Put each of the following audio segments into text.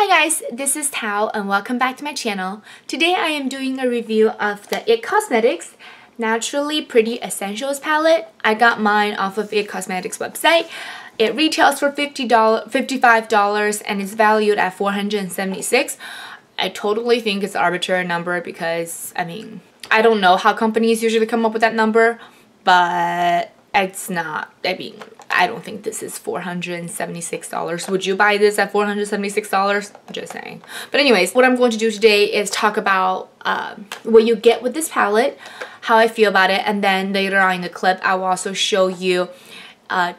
Hi guys, this is Tao and welcome back to my channel. Today I am doing a review of the IT Cosmetics Naturally Pretty Essentials palette. I got mine off of IT Cosmetics website. It retails for $55 and is valued at $476. I totally think it's an arbitrary number because, I don't know how companies usually come up with that number, but it's not. I don't think this is $476. Would you buy this at $476? Just saying. But anyways, what I'm going to do today is talk about what you get with this palette, how I feel about it, and then later on in the clip, I will also show you a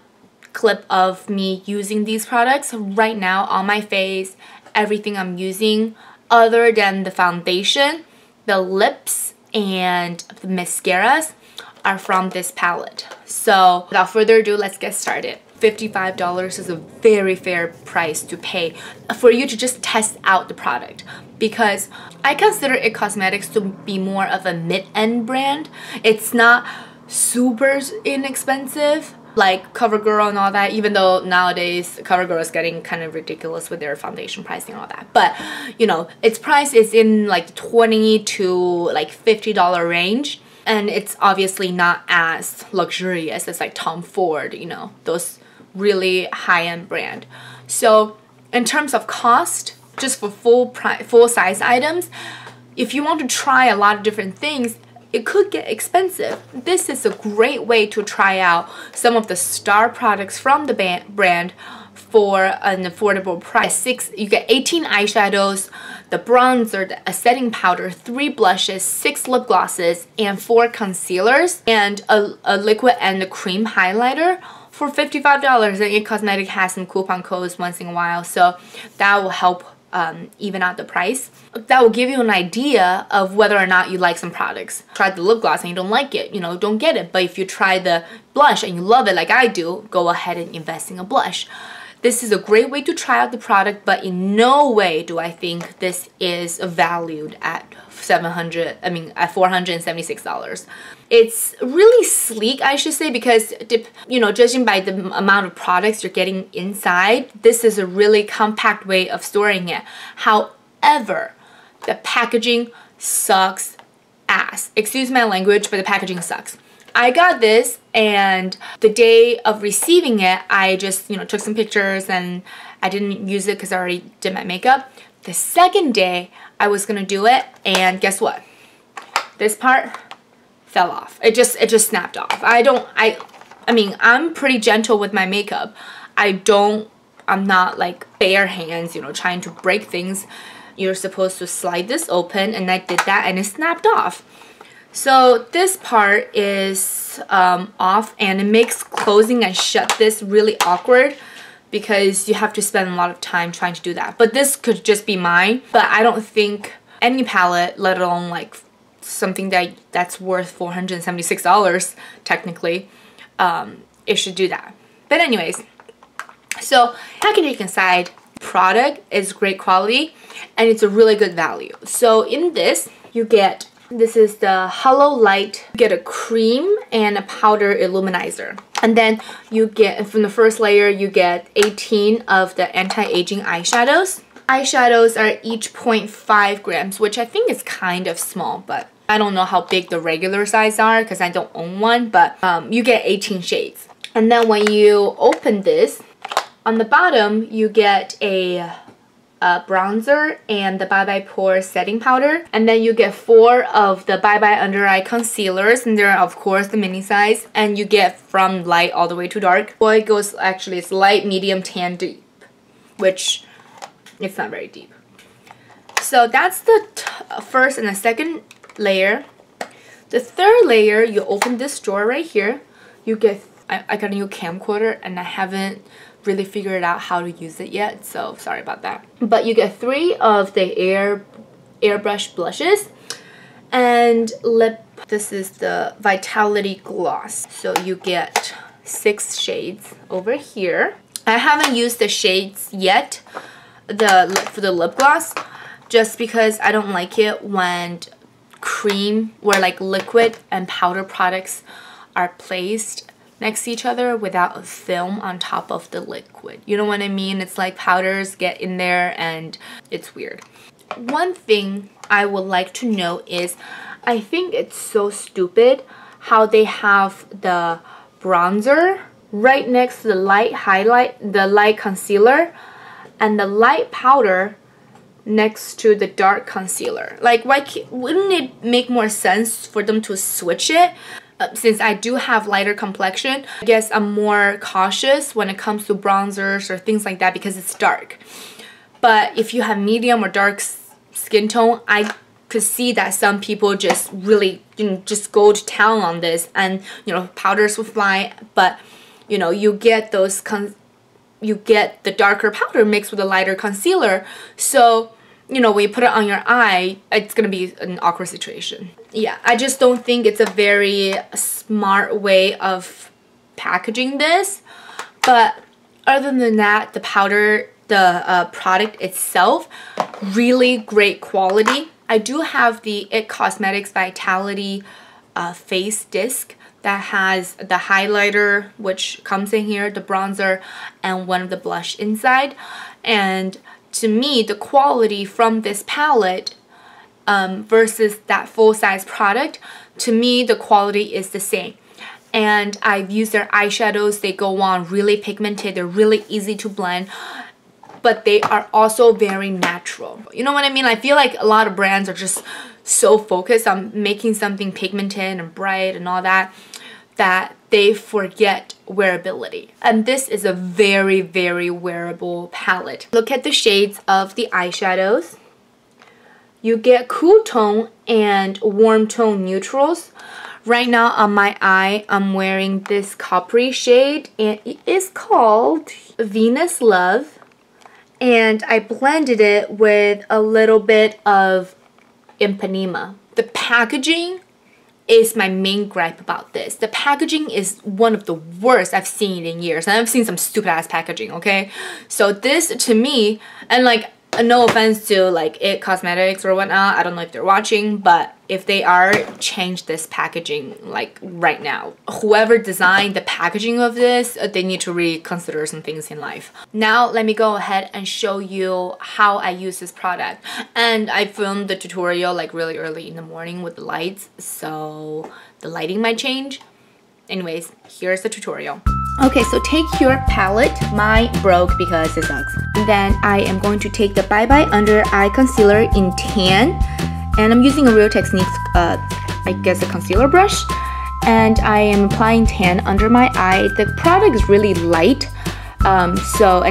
clip of me using these products right now on my face, everything I'm using other than the foundation, the lips, and the mascaras are from this palette. So without further ado, let's get started. $55 is a very fair price to pay for you to just test out the product, because I consider IT Cosmetics to be more of a mid-end brand. It's not super inexpensive like CoverGirl and all that, even though nowadays CoverGirl is getting kind of ridiculous with their foundation pricing and all that. But you know, its price is in like $20 to like $50 range. And it's obviously not as luxurious as like Tom Ford, you know, those really high-end brand. So in terms of cost, just for full size items, if you want to try a lot of different things, it could get expensive. This is a great way to try out some of the star products from the brand for an affordable price. You get 18 eyeshadows, the bronzer, a setting powder, 3 blushes, 6 lip glosses, and 4 concealers, and a liquid and a cream highlighter for $55. And IT Cosmetics has some coupon codes once in a while, so that will help even out the price. That will give you an idea of whether or not you like some products. Try the lip gloss and you don't like it, you know, don't get it. But if you try the blush and you love it like I do, go ahead and invest in a blush. This is a great way to try out the product, but in no way do I think this is valued at $476. It's really sleek, I should say, because, you know, judging by the amount of products you're getting inside, this is a really compact way of storing it. However, the packaging sucks ass. Excuse my language, but the packaging sucks. I got this, and the day of receiving it, I just, you know, took some pictures and I didn't use it because I already did my makeup. The second day, I was gonna do it, and guess what? This part fell off. It just snapped off. I'm pretty gentle with my makeup. I'm not like bare hands, you know, trying to break things. You're supposed to slide this open, and I did that, and it snapped off. So this part is off, and it makes closing and shut this really awkward because you have to spend a lot of time trying to do that. But this could just be mine, but I don't think any palette, let alone like something that's worth $476 technically, it should do that. But anyways, so packaging aside, product is great quality and it's a really good value. So in this, you get, this is the Hollow Light. You get a cream and a powder illuminizer. And then you get, from the first layer, you get 18 of the anti-aging eyeshadows. Eyeshadows are each 0.5 grams, which I think is kind of small, but I don't know how big the regular size are because I don't own one, but you get 18 shades. And then when you open this, on the bottom, you get a bronzer and the Bye Bye Pore setting powder, and then you get 4 of the Bye Bye Under Eye concealers, and they're of course the mini size, and you get from light all the way to dark. Well, it goes, actually it's light, medium, tan, deep, which it's not very deep. So that's the first and the second layer. The third layer, you open this drawer right here, you get, I got a new camcorder and I haven't really figured out how to use it yet, so sorry about that. But you get 3 of the airbrush blushes and lip. This is the Vitality Gloss, so you get 6 shades over here. I haven't used the shades yet, for the lip gloss, just because I don't like it when cream, where like liquid and powder products are placed next to each other without a film on top of the liquid. You know what I mean? It's like powders get in there and it's weird. One thing I would like to note is I think it's so stupid how they have the bronzer right next to the light highlight, the light concealer, and the light powder next to the dark concealer. Like, wouldn't it make more sense for them to switch it? Since I do have lighter complexion, I guess I'm more cautious when it comes to bronzers or things like that because it's dark. But if you have medium or dark skin tone, I could see that some people just really, just go to town on this, and powders will fly. But you get those you get the darker powder mixed with a lighter concealer. So when you put it on your eye, it's gonna be an awkward situation. Yeah, I just don't think it's a very smart way of packaging this. But other than that, the powder, the product itself, really great quality. I do have the IT Cosmetics Vitality face disc that has the highlighter, which comes in here, the bronzer, and one of the blush inside. And to me, the quality from this palette versus that full-size product, to me, the quality is the same. And I've used their eyeshadows. They go on really pigmented. They're really easy to blend, but they are also very natural. You know what I mean? I feel like a lot of brands are just so focused on making something pigmented and bright and all that, that they forget wearability. And this is a very, very wearable palette. Look at the shades of the eyeshadows. You get cool tone and warm tone neutrals. Right now on my eye, I'm wearing this coppery shade, and it is called Venus Love. And I blended it with a little bit of Ipanema. The packaging is my main gripe about this. The packaging is one of the worst I've seen in years. And I've seen some stupid ass packaging, okay? So this, to me, and like, no offense to like IT Cosmetics or whatnot, I don't know if they're watching, but if they are, change this packaging like right now. Whoever designed the packaging of this, they need to reconsider some things in life. Now let me go ahead and show you how I use this product. And I filmed the tutorial like really early in the morning with the lights, so the lighting might change. Anyways, here's the tutorial. Okay, so take your palette. Mine broke because it sucks. And then I am going to take the Bye Bye Under Eye Concealer in Tan. And I'm using a Real Techniques, I guess a concealer brush. And I am applying tan under my eye. The product is really light. And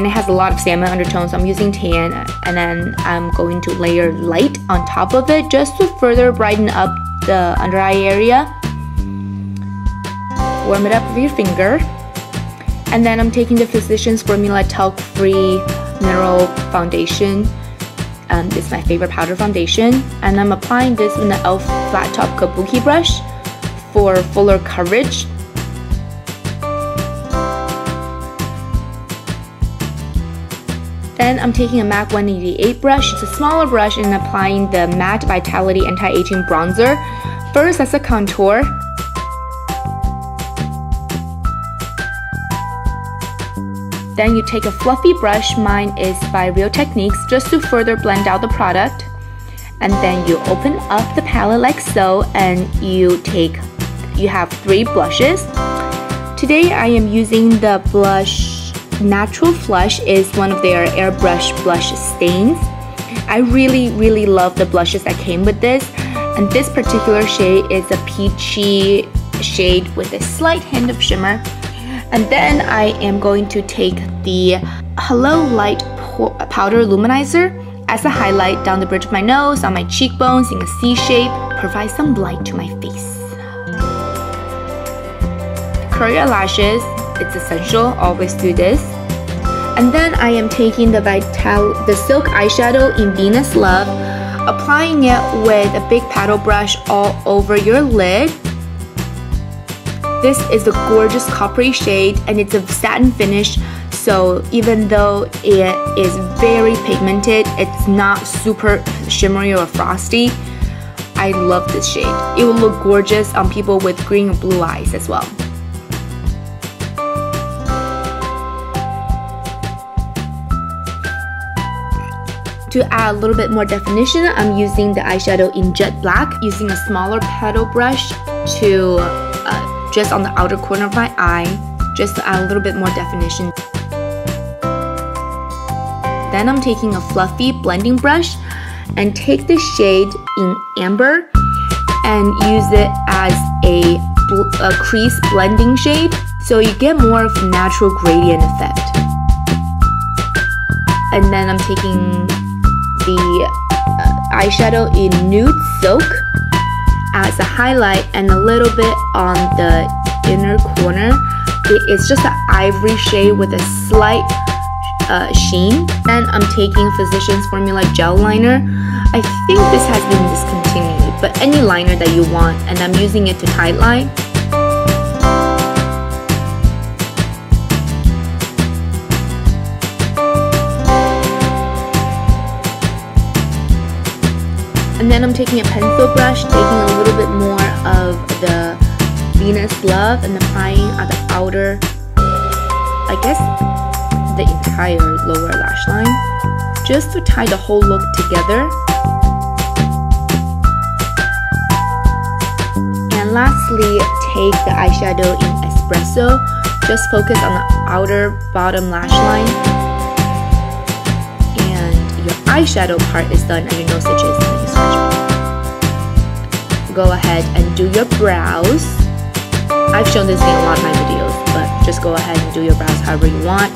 it has a lot of salmon undertones, so I'm using tan. And then I'm going to layer light on top of it just to further brighten up the under eye area. Warm it up with your finger. And then I'm taking the Physicians Formula Talc-Free Mineral Foundation. This is my favorite powder foundation. And I'm applying this in the e.l.f. Flat Top Kabuki brush for fuller coverage. Then I'm taking a MAC 188 brush. It's a smaller brush, and applying the Matte Vitality Anti-Aging Bronzer. First, as a contour. Then you take a fluffy brush, mine is by Real Techniques, just to further blend out the product. And then you open up the palette like so, and you have 3 blushes. Today I am using the blush Natural Flush, is one of their airbrush blush stains. I really love the blushes that came with this. And this particular shade is a peachy shade with a slight hint of shimmer. And then I am going to take the Hello Light Powder Luminizer as a highlight down the bridge of my nose, on my cheekbones in a C shape, provide some light to my face. Curl your lashes, it's essential, always do this. And then I am taking the Silk eyeshadow in Venus Love, applying it with a big paddle brush all over your lid. This is a gorgeous coppery shade, and it's a satin finish, so even though it is very pigmented, it's not super shimmery or frosty. I love this shade. It will look gorgeous on people with green or blue eyes as well. To add a little bit more definition, I'm using the eyeshadow in Jet Black, using a smaller petal brush to just on the outer corner of my eye, just to add a little bit more definition. Then I'm taking a fluffy blending brush and take the shade in Amber and use it as a crease blending shade, so you get more of a natural gradient effect. And then I'm taking the eyeshadow in Nude Silk as a highlight and a little bit on the inner corner. It's just an ivory shade with a slight sheen. Then I'm taking Physicians Formula Gel Liner. I think this has been discontinued, but any liner that you want, and I'm using it to tight line. And then I'm taking a pencil brush, taking a little bit more of the Venus Love and applying at the outer, I guess, the entire lower lash line, just to tie the whole look together. And lastly, take the eyeshadow in Espresso, just focus on the outer bottom lash line, and your eyeshadow part is done and your nose stitches. Go ahead and do your brows. I've shown this in a lot of my videos, but just go ahead and do your brows however you want.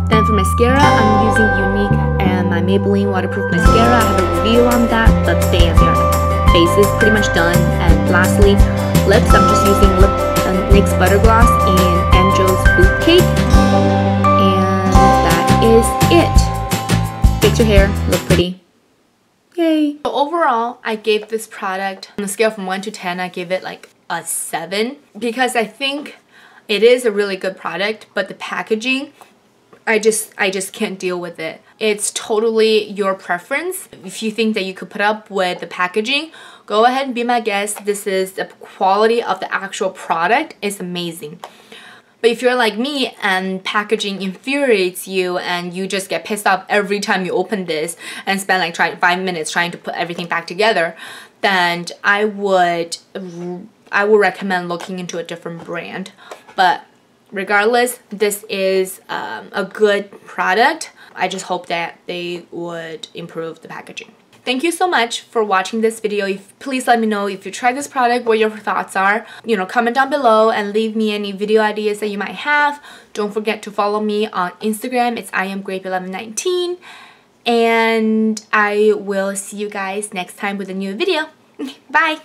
Then for mascara, I'm using Unique and my Maybelline Waterproof Mascara. I have a review on that, but bam, here. Face is pretty much done. And lastly, lips, I'm just using NYX Butter Gloss in Angel's Boot Cake, and that is it. Fix your hair, look pretty. Yay! So overall, I gave this product, on a scale from 1 to 10, I gave it like a 7, because I think it is a really good product, but the packaging, I just can't deal with it. It's totally your preference. If you think that you could put up with the packaging, go ahead and be my guest. This is the quality of the actual product is amazing. But if you're like me and packaging infuriates you and you just get pissed off every time you open this and spend like 5 minutes trying to put everything back together, then I would recommend looking into a different brand. But regardless, this is a good product. I just hope that they would improve the packaging. Thank you so much for watching this video. Please let me know if you tried this product, what your thoughts are. You know, comment down below and leave me any video ideas that you might have. Don't forget to follow me on Instagram. It's IamGrape1119. And I will see you guys next time with a new video. Bye!